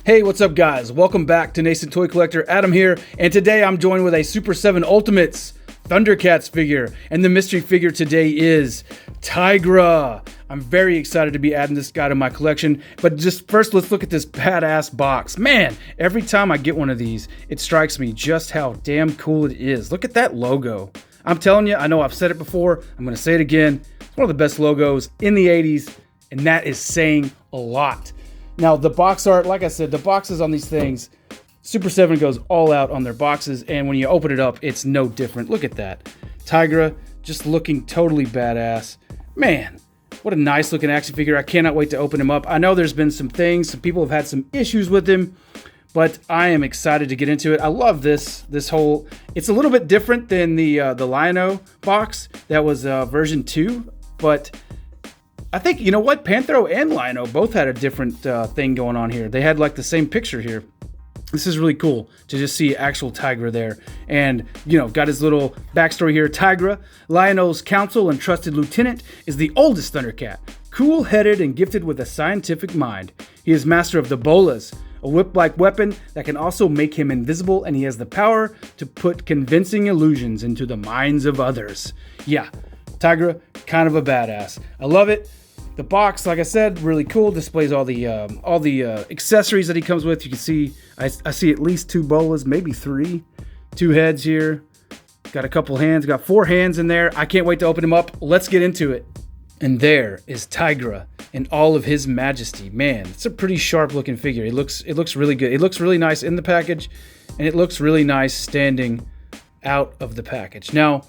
Hey, what's up guys? Welcome back to Nascent Toy Collector. Adam here, and today I'm joined with a Super7 Ultimates Thundercats figure, and the mystery figure today is Tygra. I'm very excited to be adding this guy to my collection, but just first let's look at this badass box. Man, every time I get one of these, it strikes me just how damn cool it is. Look at that logo. I'm telling you, I know I've said it before, I'm gonna say it again. It's one of the best logos in the 80s, and that is saying a lot. Now, the box art, like I said, the boxes on these things, Super7 goes all out on their boxes, and when you open it up, it's no different. Look at that. Tygra just looking totally badass. Man, what a nice looking action figure. I cannot wait to open him up. I know there's been some people have had some issues with him, but I am excited to get into it. I love this whole, it's a little bit different than the Lion-O box. That was version 2, but I think, you know what, Panthro and Lion-O both had a different thing going on here. They had like the same picture here. This is really cool to just see actual Tygra there. And, you know, got his little backstory here. Tygra, Lion-O's counsel and trusted lieutenant, is the oldest Thundercat. Cool-headed and gifted with a scientific mind. He is master of the bolas, a whip-like weapon that can also make him invisible, and he has the power to put convincing illusions into the minds of others. Yeah, Tygra, kind of a badass. I love it. The box, like I said, really cool. Displays all the accessories that he comes with. You can see, I see at least 2 bolas, maybe 3. 2 heads here. Got a couple hands. Got 4 hands in there. I can't wait to open him up. Let's get into it. And there is Tygra in all of his majesty. Man, it's a pretty sharp looking figure. It looks really good. It looks really nice in the package, and it looks really nice standing out of the package. Now,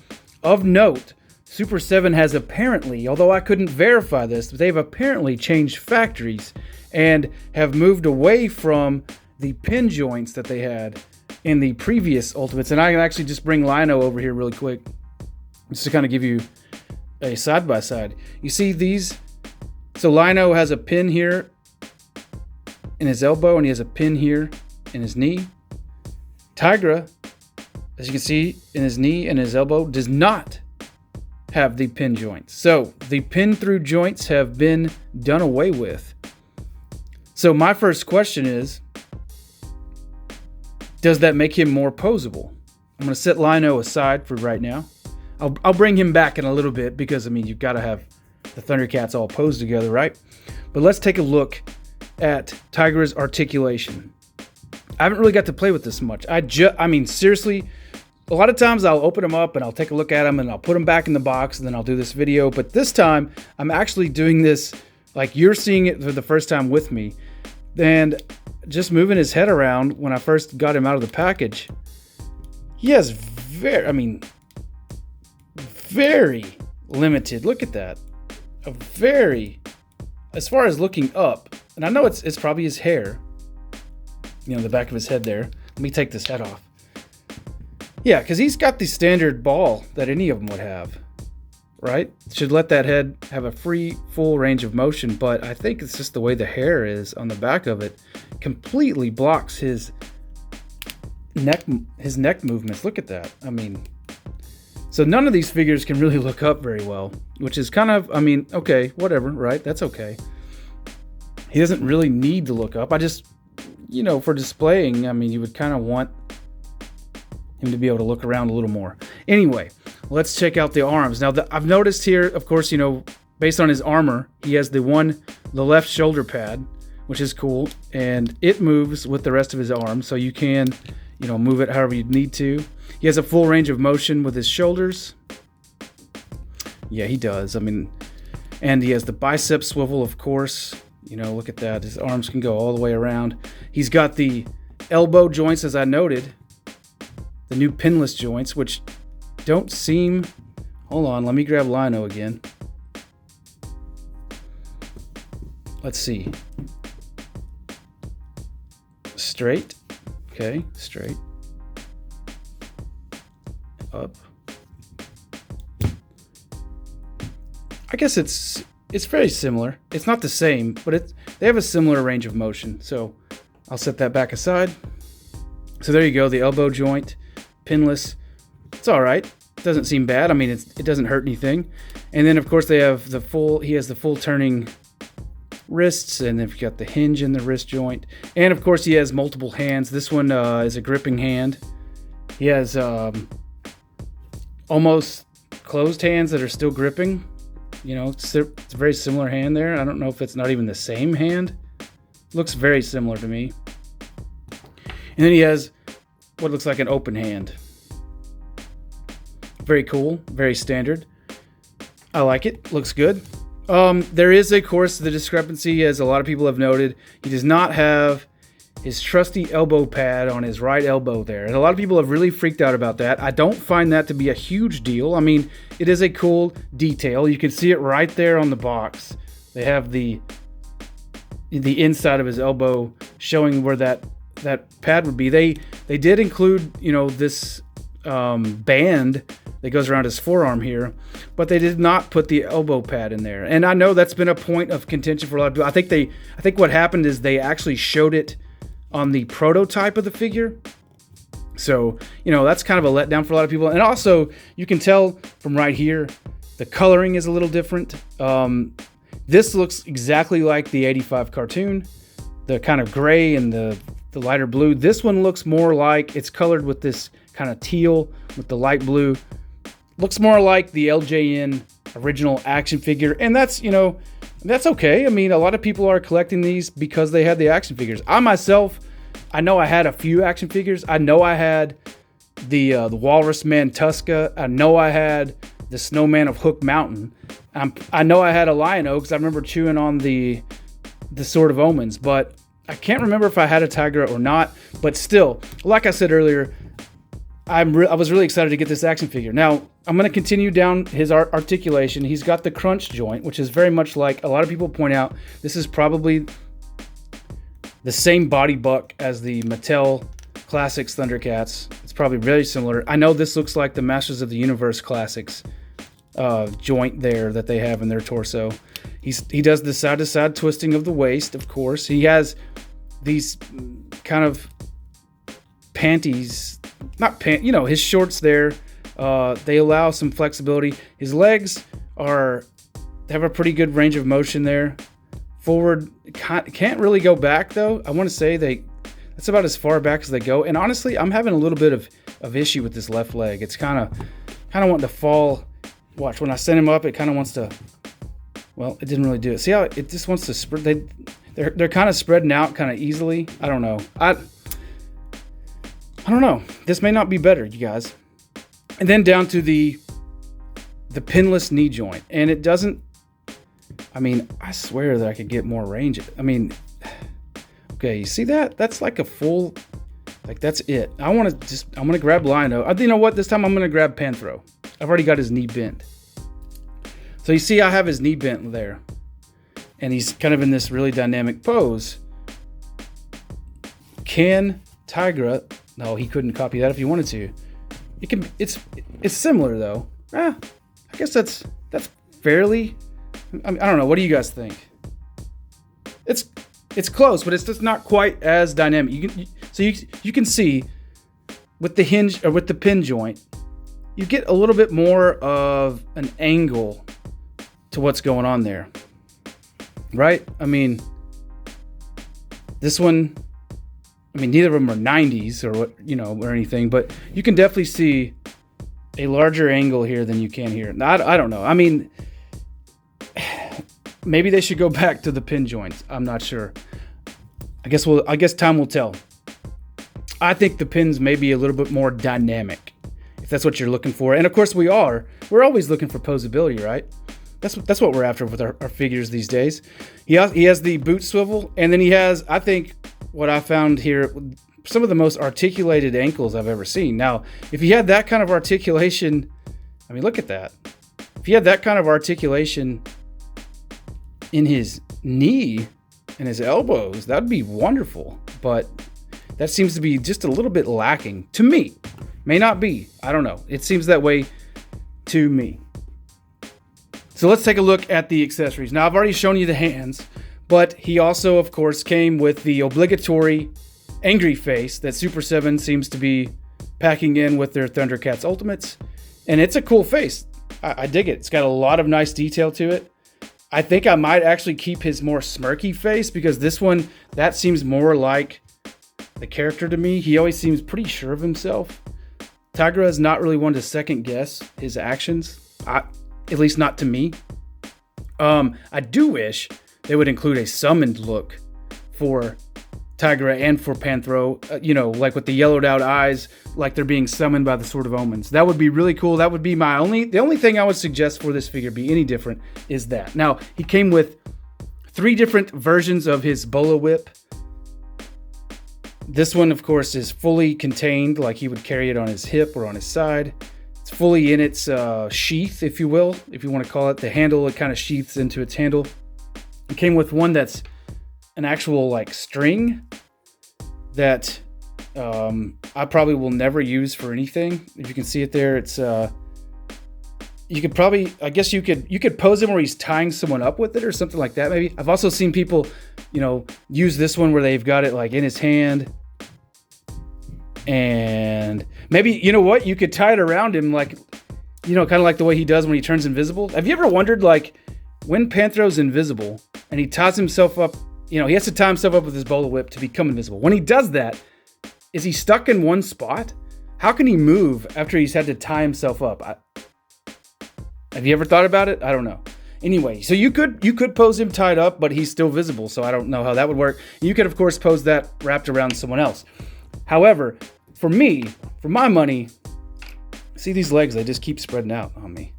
of note, Super7 has apparently, although I couldn't verify this, they've apparently changed factories and have moved away from the pin joints that they had in the previous Ultimates. And I can actually just bring Lion-O over here really quick just to kind of give you a side-by-side. You see these? So Lion-O has a pin here in his elbow, and he has a pin here in his knee. Tygra, as you can see, in his knee and his elbow, does not have the pin joints. So the pin through joints have been done away with. So my first question is, does that make him more posable? I'm going to set Lion-O aside for right now. I'll bring him back in a little bit because, I mean, you've got to have the Thundercats all posed together, right? But let's take a look at Tygra's articulation. I haven't really got to play with this much. I mean, seriously, a lot of times I'll open them up and I'll take a look at them and I'll put them back in the box and then I'll do this video. But this time I'm actually doing this like you're seeing it for the first time with me. And just moving his head around when I first got him out of the package, he has very limited. Look at that. As far as looking up, and I know it's probably his hair, you know, the back of his head there. Let me take this head off. Yeah, because he's got the standard ball that any of them would have, right? Should let that head have a full range of motion, but I think it's just the way the hair is on the back of it completely blocks his neck movements. Look at that. I mean, so none of these figures can really look up very well, which is kind of, I mean, okay, whatever, right? That's okay. He doesn't really need to look up. I just, you know, for displaying, I mean, you would kind of want him to be able to look around a little more. Anyway, let's check out the arms. Now, I've noticed here, of course, you know, based on his armor, he has the left shoulder pad, which is cool, and it moves with the rest of his arm, so you can, you know, move it however you need to. He has a full range of motion with his shoulders. Yeah, he does. I mean, and he has the bicep swivel, of course. You know, look at that. His arms can go all the way around. He's got the elbow joints, as I noted. The new pinless joints, which don't seem... Hold on, let me grab Lion-O again. Let's see. Straight. Okay, straight. Up. I guess it's very similar. It's not the same, but they have a similar range of motion. So I'll set that back aside. So there you go, the elbow joint. Pinless. It's all right. It doesn't seem bad. I mean, it doesn't hurt anything. And then of course he has the full turning wrists, and then you've got the hinge in the wrist joint. And of course he has multiple hands. This one is a gripping hand. He has almost closed hands that are still gripping. You know, it's a very similar hand there. I don't know if it's not even the same hand. Looks very similar to me. And then he has what looks like an open hand. Very cool, very standard. I like it, looks good. There is, of course, the discrepancy, as a lot of people have noted. He does not have his trusty elbow pad on his right elbow there. And a lot of people have really freaked out about that. I don't find that to be a huge deal. I mean, it is a cool detail. You can see it right there on the box. They have the inside of his elbow showing where that pad would be. They did include, you know, this band that goes around his forearm here, but they did not put the elbow pad in there. And I know that's been a point of contention for a lot of people. I think what happened is they actually showed it on the prototype of the figure. So, you know, that's kind of a letdown for a lot of people. And also, you can tell from right here, the coloring is a little different. This looks exactly like the 85 cartoon, the kind of gray and the lighter blue. This one looks more like it's colored with this kind of teal with the light blue. Looks more like the LJN original action figure. And that's, you know, that's okay. I mean, a lot of people are collecting these because they had the action figures. I myself, I know I had a few action figures. I know I had the Walrus Man Tuska. I know I had the Snowman of Hook Mountain. I know I had a Lion-O because I remember chewing on the Sword of Omens, but I can't remember if I had a Tygra or not. But still, like I said earlier, I was really excited to get this action figure. Now, I'm going to continue down his articulation. He's got the crunch joint, which is very much like, a lot of people point out, this is probably the same body buck as the Mattel Classics Thundercats. It's probably very similar. I know this looks like the Masters of the Universe Classics joint there that they have in their torso. He does the side-to-side twisting of the waist, of course. He has these kind of panties, you know, his shorts there. They allow some flexibility. His legs have a pretty good range of motion there. Forward, can't really go back though. I want to say that's about as far back as they go. And honestly, I'm having a little bit of issue with this left leg. It's kind of wanting to fall. Watch, when I send him up, it kind of wants to, well, it didn't really do it. See how it just wants to spread? They're kind of spreading out kind of easily. I don't know. I don't know. This may not be better, you guys. And then down to the pinless knee joint. And it doesn't, I mean, I swear that I could get more range. I mean, okay, you see that? That's like a full, like that's it. I'm going to grab Lion-O. You know what? This time I'm going to grab Panthro. I've already got his knee bent. So you see I have his knee bent there. And he's kind of in this really dynamic pose. Can Tygra, no, he couldn't copy that if he wanted to. It's similar though. I guess that's fairly, I don't know. What do you guys think? It's close, but it's just not quite as dynamic. You can see with the hinge or with the pin joint, you get a little bit more of an angle to what's going on there, right? I mean, this one, I mean, neither of them are 90s or what, you know, or anything, but you can definitely see a larger angle here than you can here. I don't know. I mean, maybe they should go back to the pin joints. I'm not sure. I guess time will tell. I think the pins may be a little bit more dynamic, if that's what you're looking for. And of course we're always looking for posability, right? That's what we're after with our figures these days. He has the boot swivel, and then he has, I think, what I found here, some of the most articulated ankles I've ever seen. Now, if he had that kind of articulation, I mean, look at that. If he had that kind of articulation in his knee and his elbows, that'd be wonderful. But that seems to be just a little bit lacking to me. May not be. I don't know. It seems that way to me. So let's take a look at the accessories. Now, I've already shown you the hands, but he also, of course, came with the obligatory angry face that Super7 seems to be packing in with their Thundercats Ultimates. And it's a cool face. I dig it. It's got a lot of nice detail to it. I think I might actually keep his more smirky face, because this one, that seems more like the character to me. He always seems pretty sure of himself. Tygra is not really one to second guess his actions, at least not to me. I do wish they would include a summoned look for Tygra and for Panthro, like with the yellowed out eyes, like they're being summoned by the Sword of Omens. That would be really cool. That would be the only thing I would suggest for this figure be any different is that. Now, he came with 3 different versions of his Bolo Whip. This one, of course, is fully contained, like he would carry it on his hip or on his side. It's fully in its sheath, if you will, if you want to call it. The handle, it kind of sheaths into its handle. It came with one that's an actual like string that I probably will never use for anything. If you can see it there, it's you could probably, I guess you could pose him where he's tying someone up with it or something like that. Maybe I've also seen people, use this one where they've got it like in his hand, and maybe you could tie it around him, like kind of like the way he does when he turns invisible. Have you ever wondered, like, when Panthro's invisible and he ties himself up? He has to tie himself up with his Bolo Whip to become invisible. When he does that, is he stuck in one spot? How can he move after he's had to tie himself up? Have you ever thought about it? I don't know. Anyway, so you could pose him tied up, but he's still visible, so I don't know how that would work. You could, of course, pose that wrapped around someone else. However, for my money, see these legs, they just keep spreading out on me.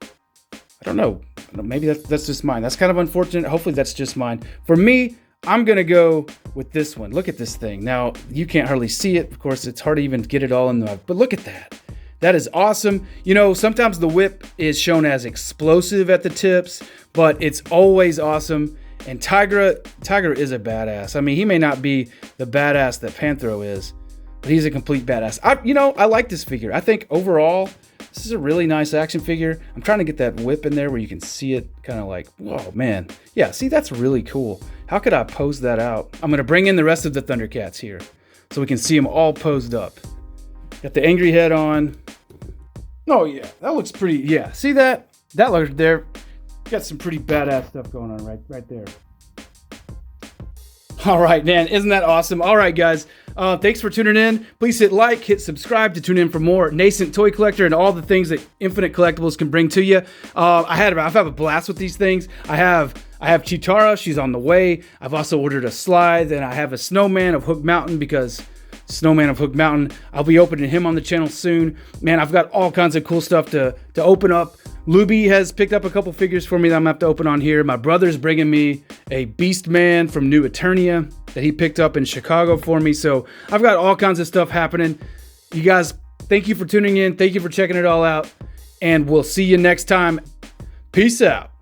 I don't know. Maybe that's just mine. That's kind of unfortunate. Hopefully that's just mine. For me, I'm going to go with this one. Look at this thing. Now, you can't hardly see it. Of course, it's hard to even get it all in the... But look at that. That is awesome. Sometimes the whip is shown as explosive at the tips, but it's always awesome. And Tygra is a badass. I mean, he may not be the badass that Panthro is, but he's a complete badass. I like this figure. I think overall, this is a really nice action figure. I'm trying to get that whip in there where you can see it, kind of like, whoa, man. Yeah, see, that's really cool. How could I pose that out? I'm going to bring in the rest of the Thundercats here so we can see them all posed up. Got the angry head on. Oh, yeah, that looks pretty, yeah. See that? That looks there. Got some pretty badass stuff going on right there. All right, man, isn't that awesome? All right, guys, thanks for tuning in. Please hit like, hit subscribe to tune in for more Nascent Toy Collector and all the things that Infinite Collectibles can bring to you. I've had a blast with these things. I have Chitara, she's on the way. I've also ordered a slide, and I have a snowman of Hook Mountain, because Snowman of Hook Mountain, I'll be opening him on the channel soon. Man, I've got all kinds of cool stuff to open up. Luby has picked up a couple figures for me that I'm gonna have to open on here. My brother's bringing me a Beast Man from New Eternia that he picked up in Chicago for me. So I've got all kinds of stuff happening. You guys, thank you for tuning in. Thank you for checking it all out. And we'll see you next time. Peace out.